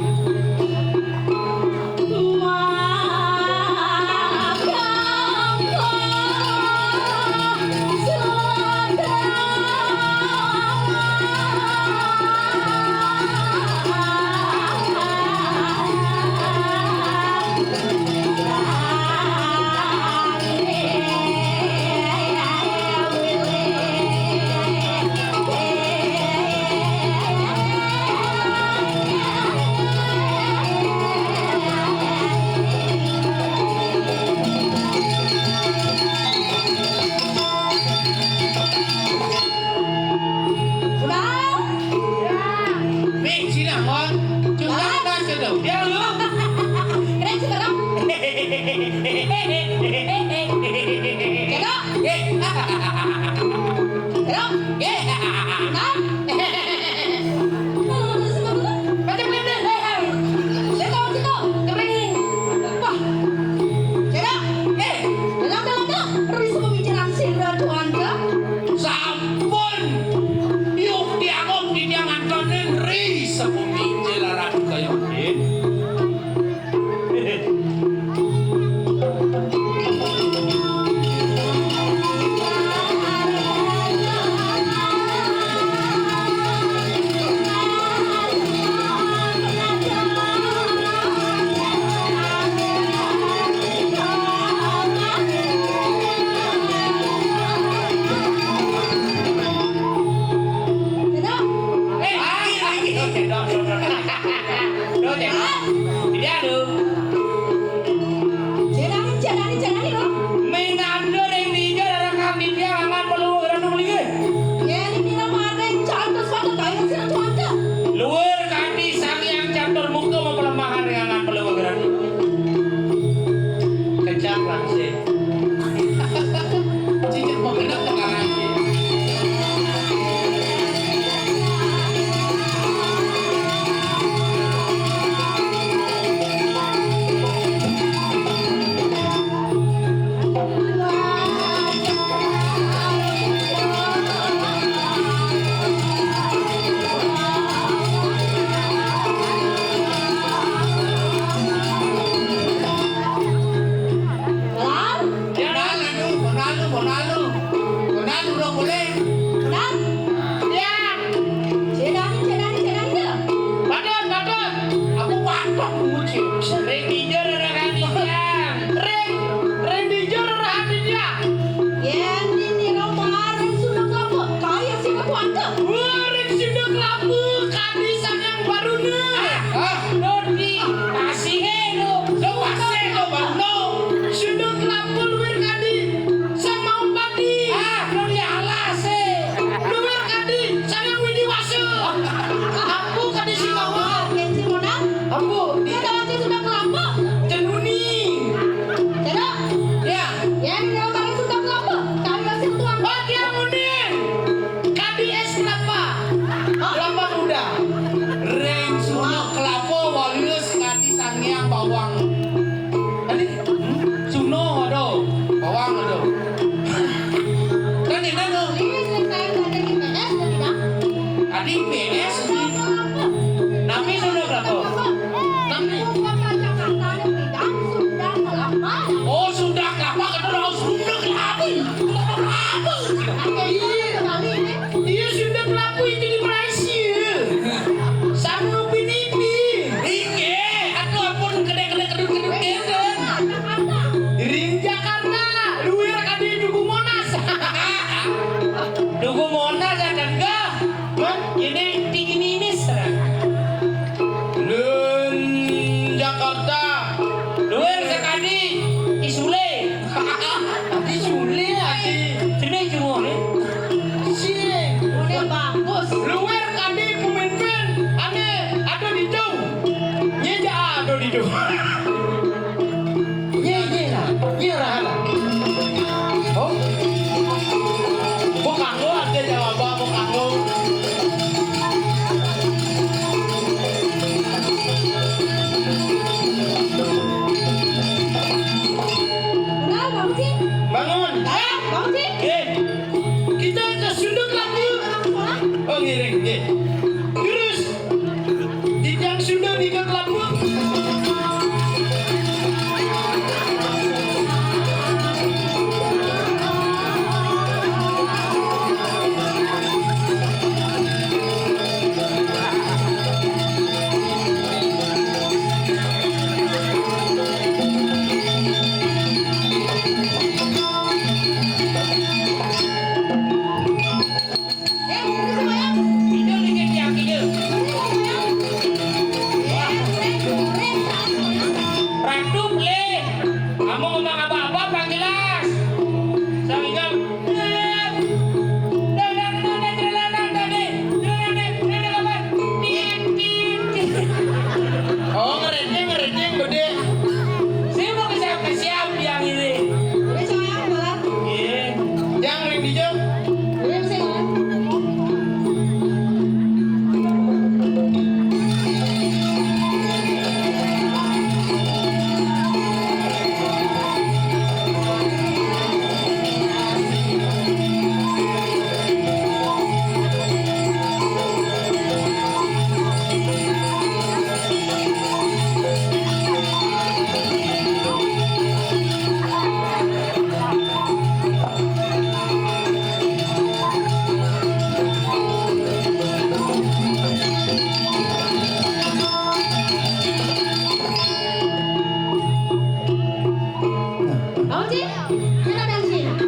Mẹ chỉ là ngon, chúng ta sẽ đầu đeo nữa. Sampun, yuk diangop di jangan konen ri sepumi jelaran kayak ini. Cicit mau kena pengaruh. Bonalo dong boleh. Badon. Aku watok nguci. Rendijo rarakandiang. Rendijo rarakandinya. Wareng sudah kelabu kadisan yang baru nih. Nodi pasihe lo. Lo pasti lo baru. Sudah kelabu luar kadi sama umpati. Nodi alas Luar kadi sama widi wasu. Aku kadi si bawa. Aku di tenuni. Ya. Oh dia munin. Kadi es kelapa. Kelapa muda. Reng suno kelapo walius kati sangiang bawang. Tadi suno aduh, bawang aduh. Tadi nano. Tadi PS. Nami sudah berapa? Oh sudah kelapa kedua sudah kelapa. Dia sudah kelapu itu di Malaysia. Sama Pinipi. Inge, aduh ampun kedua kedun. Ring Jakarta. Luar kadi Duku Monas. miring nggih. Terus dijang Sunda diikat lambung. Itu dikit yang itu. Redup le. Kamu ngomong apa-apa bang jelas. Saya ingat. Oh, ngereteng gede. Saya mau kesiap yang ini. Iya. Yang ring dijang.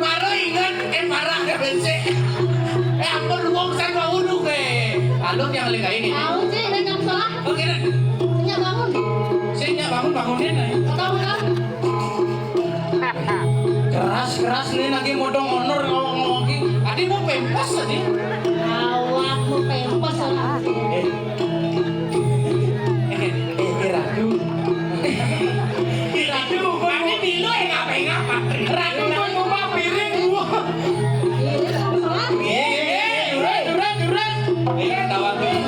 Baru ingat, marah ke bensin. Ampun lu wong san bangun lu ke. Alun yang lagi kayak gini. Oke, saya bangunin nih. Keras nih lagi modong honor ngomong lagi. Adi mau pempes tadi. Ratu, Ini Milo yang ngapa-ngapa. Ratu pun numpak piring gua. Duran. Ketawa tuh.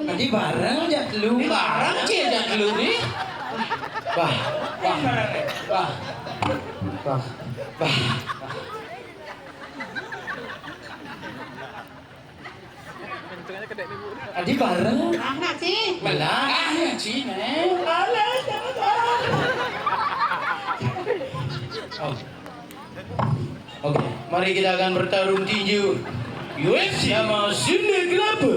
Tadi bareng aja lu. Barang sih aja dulu nih. Bah. Tadi bareng. Belah. Sih nih. Oke, mari kita akan bertarung tinju UFC sama Sunda Kelapa.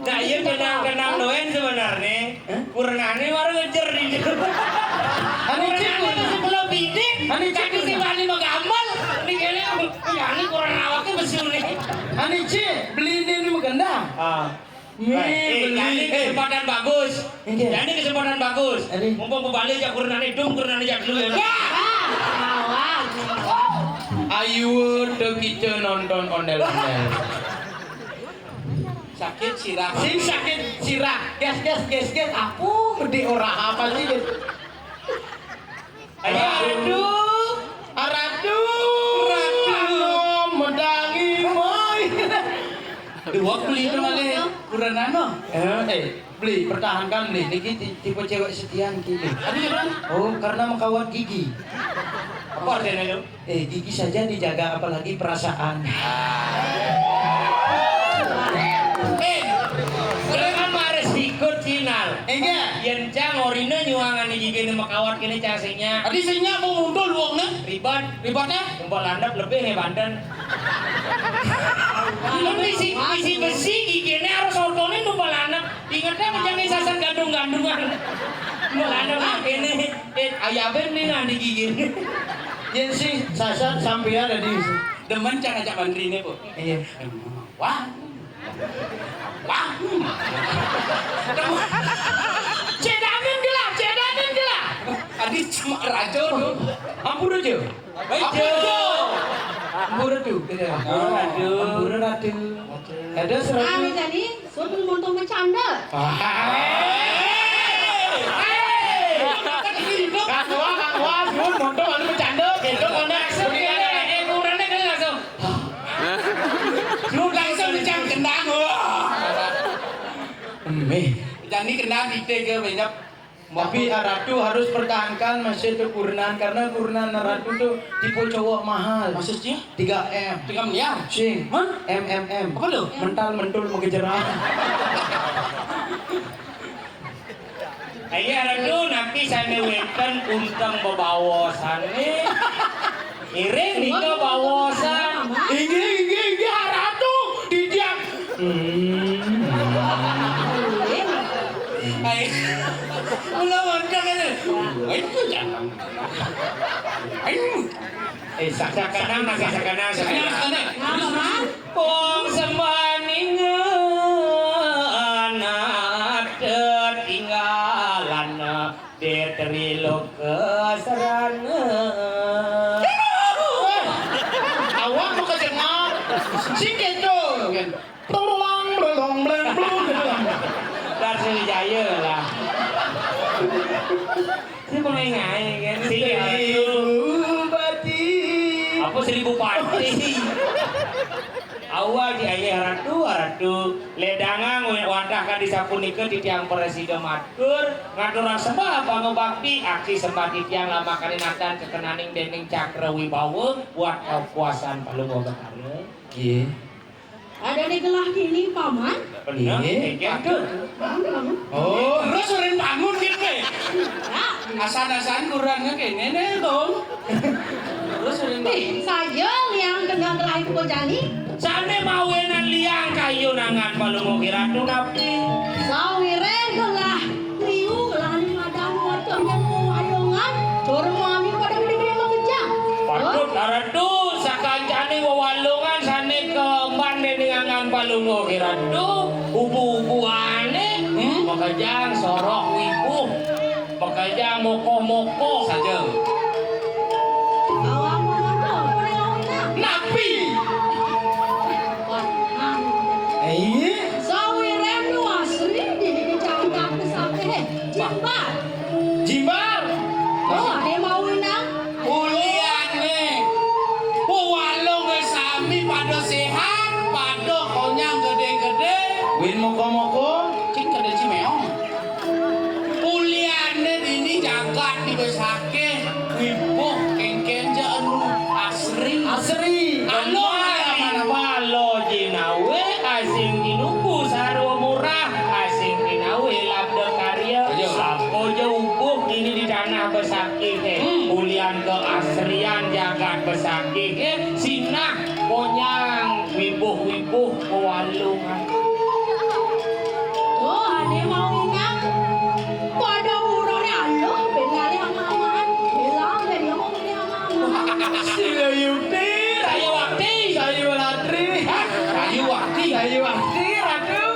Nah iya kenang doen sebenarnya. Kurangane baru ngejar di situ. Kurangane sebelum bidik. Tapi si Bani mah gampang. Ini kayaknya ini kurang awaknya besar nih. Anici, beli ini ganda. Ini kesempatan bagus. Ini kesempatan bagus. Mumpung kembali aja kurangane jak dulu ya. Ayo kita nonton ondel-ondel. Sakit sirah. Sing sakit sirah. Ges. Aku gede ora apa sih? Ratu. Medangi moy. Dua beli itu kali. Kurang ano? Beli pertahankan nih. Niki tipe cewek sekian gini. Oh, karena mengkawat gigi. Apa artinya itu? Gigi saja dijaga, apalagi perasaan. Jangan mares ikut final. Inge. Yen cang orine nyuangan iki kene makawat kene casingnya. Adi sinya mau mundur luangnya. Ribetnya tumpal landap lebih nih Banten. Ini misi besi gini harus ortone tumpal landap. Ingatnya menjangi sasan gandung-gandungan. Tumpal landap ini ayam nih ngandi gigi. Yen sing sasan sampean ada di Demen cang ajak bandrine bu. iya. Wah. Cedamin gila. Adi cuma rajo tuh. Ampun aja. Rajo. Ampun aja. Ampun ratu. Ada Kami seratus. jadi sudah montong bercanda. Kang Wah, yun, montong anu bercanda, gitu mana? Ukurannya kan langsung. Lu langsung dicang kendang. Jadi kendang ide ke banyak. Tapi ratu harus pertahankan masih kekurangan karena kekurangan ratu tuh tipe cowok mahal. Maksudnya 3M. 3 miliar. Sing. Hah? MMM. Apa lu? Mental mentul mau kejerah. Ayo radu nanti saya wenten untang bebawasan nih. Iring nih ke bawasan. Ini ratu didiam. Ay. Ulah mondok kan. Itu jangan. Sakanang. Mama, Pong semaningan anak tertinggalan detrilo keserangan. Awak mau kejengah. Sing gitu. Belong. Dar Sriwijaya lah. Ini pengengai kan apa 1000 pati. Awal di ayah ratu ledangan wadah kan disapunika di tiang presiden matur ngatur sembah bangun bakti aksi sembah di tiang lama kalinatan kekenaning dening cakra wibawa buat kepuasan palung obatare. Iya. ada di gelah kini paman. Bener? Gitu. Oh, Terus sering bangun gitu. Asan-asan kurangnya kene nih dong. Terus sering bangun. Saja yang dengan gelah itu bojani. Sane mawenan liang kayu nangan palung ratu napi. Sawiren gelah liu gelah ni madang wacang yang ayongan. Cormami pada gede-gede mengejar. Patut ratu sakancane wawalungan sane kemban dengan palung ratu ubu-ubuane makajang sorok wibuh makajang moko-moko Saja. Awak mau pada Napi. Sawiren lu asli di cangkang sampai jimbar. Jimbar. Oh, ada mau inang. Uliane. Walong sami pada sehat, pada konyang gede-gede. Win moko-moko. Cing kada cimeong. Uliane ini jagat dibesake. Wibuh kengken ja anu asri. Anu mana Palo jinawe asing dinuku sarwa murah asing dinawe labda karya sapo jauh ini di tanah besakih ulian keasrian jagat besakih sinah konyang wibuh kewalungan. Oh, ada mau inang. Pada urangnya alo, benale hama-hamaan. Bilang dari yang mau ini hama-hamaan. Sila yukti. Sayu latri. Sayu wakti ratu.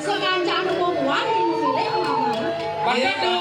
Sengaja anu mau buat ini milih hama-hamaan. Pada Iya, tuh